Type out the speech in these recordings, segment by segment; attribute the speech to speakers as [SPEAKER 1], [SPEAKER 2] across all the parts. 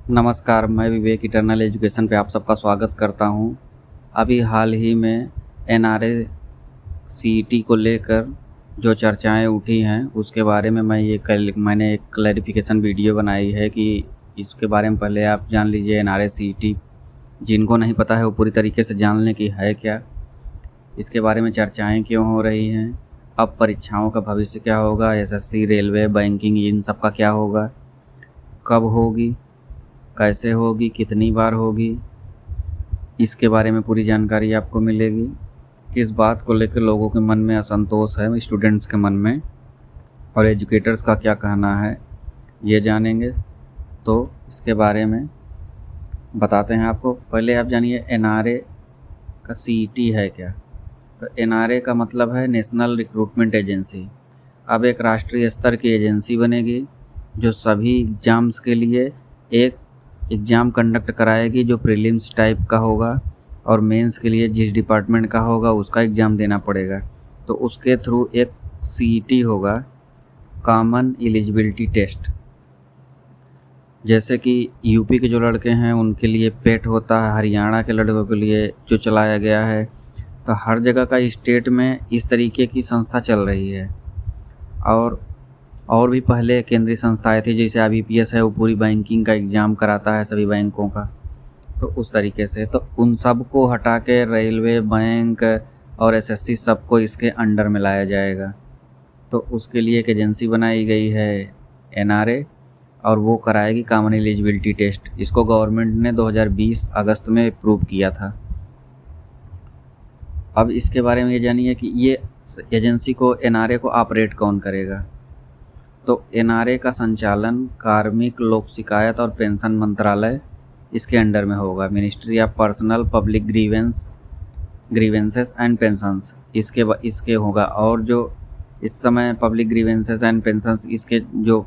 [SPEAKER 1] नमस्कार, मैं विवेक eternal education पे आप सबका स्वागत करता हूँ। अभी हाल ही में एनआरए सीईटी को लेकर जो चर्चाएं उठी हैं उसके बारे में मैंने एक क्लैरिफिकेशन वीडियो बनाई है कि इसके बारे में पहले आप जान लीजिए। एनआरए सीईटी जिनको नहीं पता है वो पूरी तरीके से जानने की है क्या, इसके बारे में चर्चाएं क्यों हो रही हैं, अब परीक्षाओं का भविष्य क्या होगा, एसएससी, रेलवे, बैंकिंग, इन सब का क्या होगा, कब होगी, कैसे होगी, कितनी बार होगी, इसके बारे में पूरी जानकारी आपको मिलेगी। किस बात को लेकर लोगों के मन में असंतोष है, स्टूडेंट्स के मन में, और एजुकेटर्स का क्या कहना है, ये जानेंगे। तो इसके बारे में बताते हैं आपको। पहले आप जानिए एनआरए का सीईटी है क्या। तो एनआरए का मतलब है नेशनल रिक्रूटमेंट एजेंसी। अब एक राष्ट्रीय स्तर की एजेंसी बनेगी जो सभी एग्ज़ाम्स के लिए एक एग्ज़ाम कंडक्ट कराएगी जो प्रीलिम्स टाइप का होगा, और मेंस के लिए जिस डिपार्टमेंट का होगा उसका एग्ज़ाम देना पड़ेगा। तो उसके थ्रू एक सीईटी होगा, कॉमन एलिजिबिलिटी टेस्ट। जैसे कि यूपी के जो लड़के हैं उनके लिए पेट होता है, हरियाणा के लड़कों के लिए जो चलाया गया है। तो हर जगह का स्टेट में इस तरीके की संस्था चल रही है। और भी पहले केंद्रीय संस्थाएं थी, जैसे आईबीपीएस है, वो पूरी बैंकिंग का एग्ज़ाम कराता है सभी बैंकों का। तो उस तरीके से तो उन सब को हटा के रेलवे, बैंक और एसएससी सबको इसके अंडर में लाया जाएगा। तो उसके लिए एक एजेंसी बनाई गई है एनआरए, और वो कराएगी कॉमन एलिजिबिलिटी टेस्ट। इसको गवर्नमेंट ने 2020 अगस्त में अप्रूव किया था। अब इसके बारे में ये जानिए कि ये एजेंसी को, एनआरए को ऑपरेट कौन करेगा। तो एनआरए का संचालन कार्मिक, लोक शिकायत और पेंशन मंत्रालय इसके अंडर में होगा। Ministry of personnel public grievances and pensions इसके होगा। और जो इस समय पब्लिक ग्रीवेंसेस एंड पेंशंस इसके जो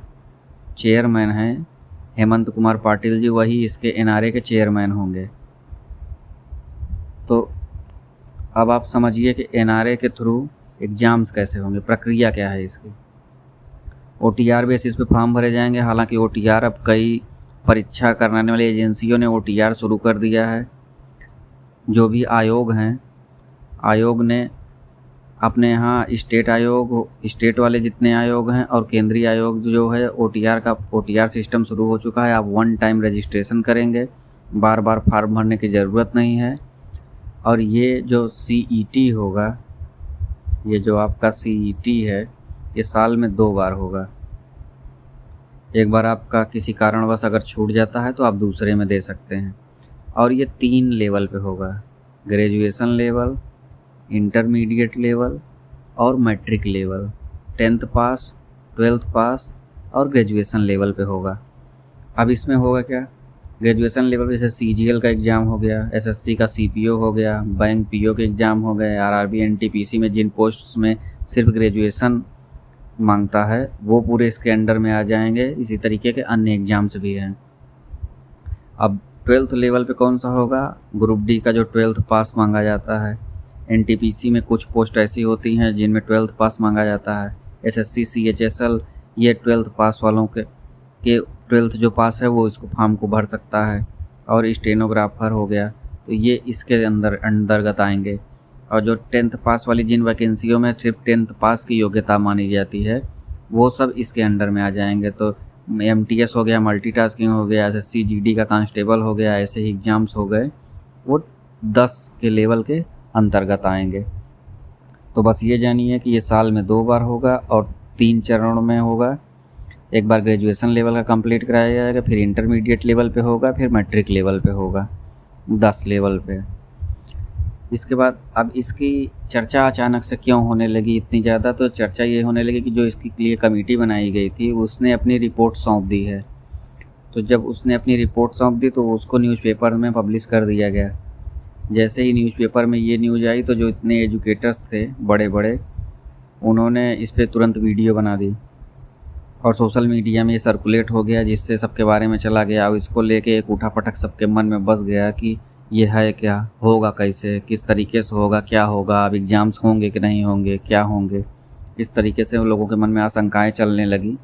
[SPEAKER 1] चेयरमैन हैं हेमंत कुमार पाटिल जी, वही इसके एनआरए के चेयरमैन होंगे। तो अब आप समझिए कि एनआरए के थ्रू एग्ज़ाम्स कैसे होंगे, प्रक्रिया क्या है इसकी। ओटीआर बेसिस पे फॉर्म भरे जाएंगे। हालांकि ओटीआर अब कई परीक्षा कराने वाली एजेंसियों ने ओटीआर शुरू कर दिया है। जो भी आयोग हैं, आयोग ने अपने यहाँ स्टेट वाले जितने आयोग हैं और केंद्रीय आयोग जो है, ओटीआर सिस्टम शुरू हो चुका है। आप वन टाइम रजिस्ट्रेशन करेंगे, बार बार फॉर्म भरने की ज़रूरत नहीं है। और ये जो सीईटी होगा, ये जो आपका सीईटी है, ये साल में 2 बार होगा। एक बार आपका किसी कारणवश अगर छूट जाता है तो आप दूसरे में दे सकते हैं। और ये 3 लेवल पे होगा, ग्रेजुएशन लेवल, इंटरमीडिएट लेवल और मैट्रिक लेवल। 10th पास, 12th पास और ग्रेजुएशन लेवल पे होगा। अब इसमें होगा क्या, ग्रेजुएशन लेवल जैसे सीजीएल का एग्ज़ाम हो गया, एसएससी का सीपीओ हो गया, बैंक पीओ के एग्ज़ाम हो गए, आरआरबी एनटीपीसी में जिन पोस्ट्स में सिर्फ ग्रेजुएशन मांगता है वो पूरे इसके अंडर में आ जाएंगे। इसी तरीके के अन्य एग्ज़ाम्स भी हैं। अब 12th लेवल पे कौन सा होगा, ग्रुप डी का जो 12th पास मांगा जाता है। एनटीपीसी में कुछ पोस्ट ऐसी होती हैं जिनमें 12th पास मांगा जाता है। एसएससी, सीएचएसएल, ये 12th पास वालों के 12th जो पास है वो इसको फॉर्म को भर सकता है। और स्टेनोग्राफर हो गया, तो ये इसके अंतर्गत आएंगे। और जो 10th पास वाली जिन वैकेंसियों में सिर्फ 10th पास की योग्यता मानी जाती है वो सब इसके अंडर में आ जाएंगे। तो एमटीएस हो गया, मल्टीटास्किंग हो गया, एसएससी जीडी का कांस्टेबल हो गया, ऐसे ही एग्ज़ाम्स हो गए, वो 10 के लेवल के अंतर्गत आएंगे। तो बस ये जानिए कि ये साल में 2 बार होगा और 3 चरणों में होगा। एक बार ग्रेजुएशन लेवल का कंप्लीट कराया जाएगा, फिर इंटरमीडिएट लेवल पे होगा, फिर मैट्रिक लेवल पे होगा, 10 लेवल पे। इसके बाद अब इसकी चर्चा अचानक से क्यों होने लगी इतनी ज़्यादा, तो चर्चा ये होने लगी कि जो इसके लिए कमेटी बनाई गई थी उसने अपनी रिपोर्ट सौंप दी है। तो जब उसने अपनी रिपोर्ट सौंप दी तो उसको न्यूज़पेपर में पब्लिश कर दिया गया। जैसे ही न्यूज़पेपर में ये न्यूज़ आई तो जो इतने एजुकेटर्स थे बड़े बड़े, उन्होंने इस पर तुरंत वीडियो बना दी और सोशल मीडिया में ये सर्कुलेट हो गया, जिससे सबके बारे में चला गया। और इसको लेके एक उठापटक सबके मन में बस गया कि ये है क्या, होगा कैसे, किस तरीके से होगा, क्या होगा, अब एग्ज़ाम्स होंगे कि नहीं होंगे, क्या होंगे। इस तरीके से लोगों के मन में आशंकाएं चलने लगी।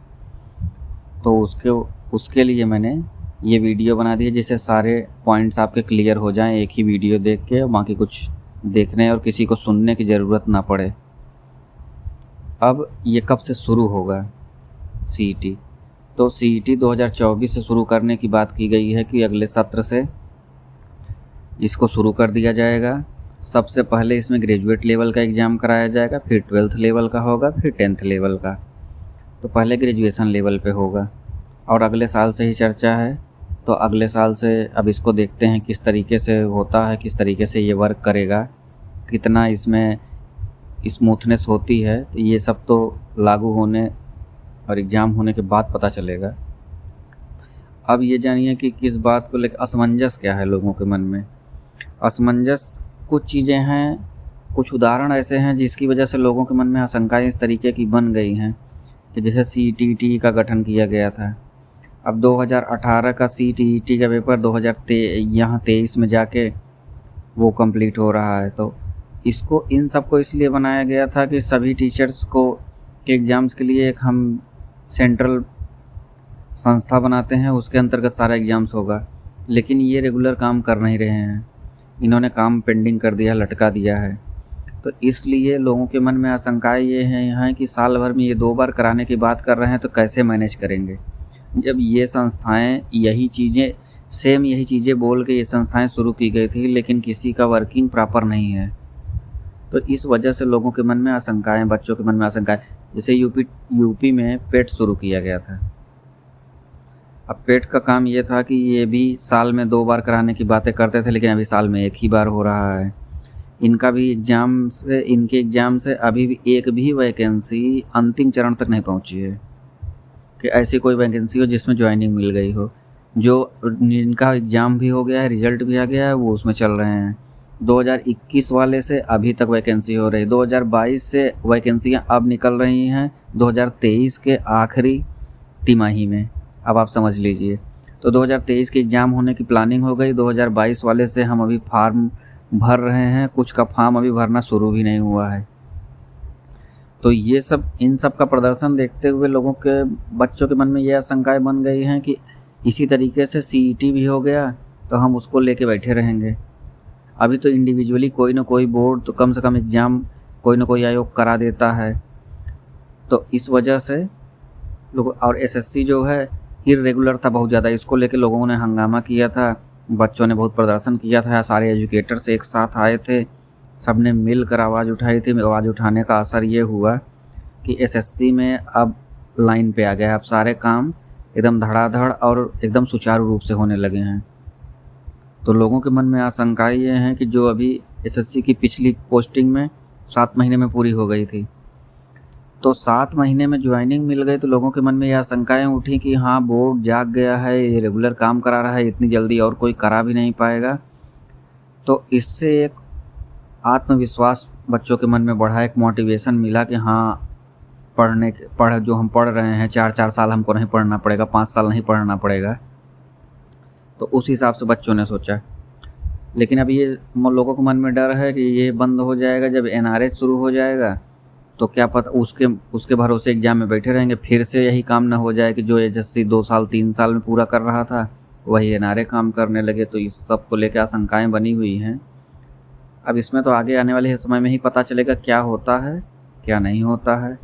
[SPEAKER 1] तो उसके लिए मैंने ये वीडियो बना दी है जिससे सारे पॉइंट्स आपके क्लियर हो जाएं एक ही वीडियो देख के, बाकी कुछ देखने और किसी को सुनने की ज़रूरत ना पड़े। अब ये कब से शुरू होगा CET? तो CET 2024 से शुरू करने की बात की गई है कि अगले सत्र से इसको शुरू कर दिया जाएगा। सबसे पहले इसमें ग्रेजुएट लेवल का एग्ज़ाम कराया जाएगा, फिर 12th लेवल का होगा, फिर 10th लेवल का। तो पहले ग्रेजुएशन लेवल पे होगा और अगले साल से ही चर्चा है। तो अगले साल से अब इसको देखते हैं किस तरीके से होता है, किस तरीके से ये वर्क करेगा, कितना इसमें स्मूथनेस होती है। तो ये सब तो लागू होने और एग्ज़ाम होने के बाद पता चलेगा। अब ये जानिए कि किस बात को लेकर असमंजस क्या है लोगों के मन में। असमंजस कुछ चीज़ें हैं, कुछ उदाहरण ऐसे हैं जिसकी वजह से लोगों के मन में आशंकाएं इस तरीके की बन गई हैं कि जैसे CET का गठन किया गया था। अब 2018 का CET का पेपर 2023 में जाके वो कंप्लीट हो रहा है। तो इसको इन सब को इसलिए बनाया गया था कि सभी टीचर्स को के एग्ज़ाम्स के लिए एक हम सेंट्रल संस्था बनाते हैं, उसके अंतर्गत सारा एग्ज़ाम्स होगा। लेकिन ये रेगुलर काम कर नहीं रहे हैं, इन्होंने काम पेंडिंग कर दिया, लटका दिया है। तो इसलिए लोगों के मन में आशंकाएँ ये हैं कि साल भर में ये 2 बार कराने की बात कर रहे हैं तो कैसे मैनेज करेंगे, जब ये संस्थाएं यही चीज़ें बोल के ये संस्थाएं शुरू की गई थी, लेकिन किसी का वर्किंग प्रॉपर नहीं है। तो इस वजह से लोगों के मन में आशंकाएँ, बच्चों के मन में आशंकाएँ। जैसे यूपी में पेट शुरू किया गया था। अब पेट का काम ये था कि ये भी साल में 2 बार कराने की बातें करते थे, लेकिन अभी साल में 1 ही बार हो रहा है। इनके एग्ज़ाम से अभी भी एक भी वैकेंसी अंतिम चरण तक नहीं पहुंची है कि ऐसी कोई वैकेंसी हो जिसमें ज्वाइनिंग मिल गई हो। जो जिनका एग्ज़ाम भी हो गया है, रिज़ल्ट भी आ गया है, वो उसमें चल रहे हैं। 2021 वाले से अभी तक वैकेंसी हो रही, 2022 से वैकेंसियाँ अब निकल रही हैं 2023 के आखिरी तिमाही में। अब आप समझ लीजिए। तो 2023 के एग्ज़ाम होने की प्लानिंग हो गई, 2022 वाले से हम अभी फॉर्म भर रहे हैं, कुछ का फॉर्म अभी भरना शुरू भी नहीं हुआ है। तो ये सब, इन सब का प्रदर्शन देखते हुए लोगों के, बच्चों के मन में ये आशंकाएँ बन गई हैं कि इसी तरीके से CET भी हो गया तो हम उसको लेके बैठे रहेंगे। अभी तो इंडिविजुअली कोई ना कोई बोर्ड तो कम से कम एग्ज़ाम कोई ना कोई आयोग करा देता है। तो इस वजह से लोग, और SSC जो है इर्रेगुलर था बहुत ज़्यादा, इसको लेके लोगों ने हंगामा किया था, बच्चों ने बहुत प्रदर्शन किया था, सारे एजुकेटर्स एक साथ आए थे, सब ने मिलकर आवाज़ उठाई थी। आवाज़ उठाने का असर ये हुआ कि SSC में अब लाइन पे आ गया, अब सारे काम एकदम धड़ाधड़ और एकदम सुचारू रूप से होने लगे हैं। तो लोगों के मन में आशंकाएँ ये हैं कि जो अभी SSC की पिछली पोस्टिंग में 7 महीने में पूरी हो गई थी, तो 7 महीने में ज्वाइनिंग मिल गई, तो लोगों के मन में यह आशंकाएँ उठी कि हाँ, बोर्ड जाग गया है, ये रेगुलर काम करा रहा है, इतनी जल्दी और कोई करा भी नहीं पाएगा। तो इससे एक आत्मविश्वास बच्चों के मन में बढ़ा, एक मोटिवेशन मिला कि हाँ, जो हम पढ़ रहे हैं 4-4 साल हमको नहीं पढ़ना पड़ेगा, 5 साल नहीं पढ़ना पड़ेगा। तो उस हिसाब से बच्चों ने सोचा। लेकिन अब ये लोगों के मन में डर है कि ये बंद हो जाएगा जब NRH शुरू हो जाएगा, तो क्या पता उसके भरोसे एग्ज़ाम में बैठे रहेंगे, फिर से यही काम ना हो जाए कि जो SSC 2 साल 3 साल में पूरा कर रहा था वही NRA काम करने लगे। तो इस सब को लेकर आशंकाएँ बनी हुई हैं। अब इसमें तो आगे आने वाले समय में ही पता चलेगा क्या होता है, क्या नहीं होता है।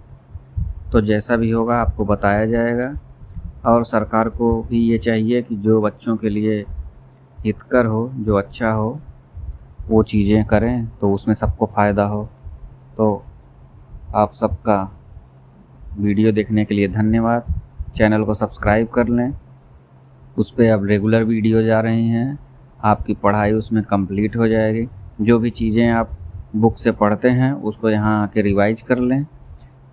[SPEAKER 1] तो जैसा भी होगा आपको बताया जाएगा। और सरकार को भी ये चाहिए कि जो बच्चों के लिए हितकर हो, जो अच्छा हो, वो चीज़ें करें तो उसमें सबको फ़ायदा हो। तो आप सबका वीडियो देखने के लिए धन्यवाद। चैनल को सब्सक्राइब कर लें, उस पर अब रेगुलर वीडियो जा रही हैं, आपकी पढ़ाई उसमें कंप्लीट हो जाएगी। जो भी चीज़ें आप बुक से पढ़ते हैं उसको यहाँ आके रिवाइज कर लें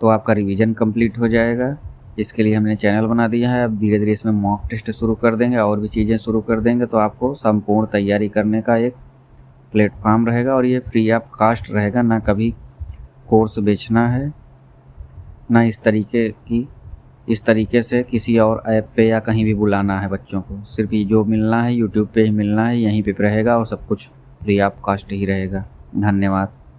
[SPEAKER 1] तो आपका रिवीजन कंप्लीट हो जाएगा। इसके लिए हमने चैनल बना दिया है। अब धीरे धीरे इसमें मॉक टेस्ट शुरू कर देंगे और भी चीज़ें शुरू कर देंगे, तो आपको संपूर्ण तैयारी करने का एक प्लेटफॉर्म रहेगा और ये फ्री ऑफ कास्ट रहेगा। ना कभी कोर्स बेचना है, ना इस तरीके से किसी और ऐप पे या कहीं भी बुलाना है बच्चों को। सिर्फ ये जो मिलना है यूट्यूब पे ही मिलना है, यहीं पे रहेगा और सब कुछ फ्री ऑफ कास्ट ही रहेगा। धन्यवाद।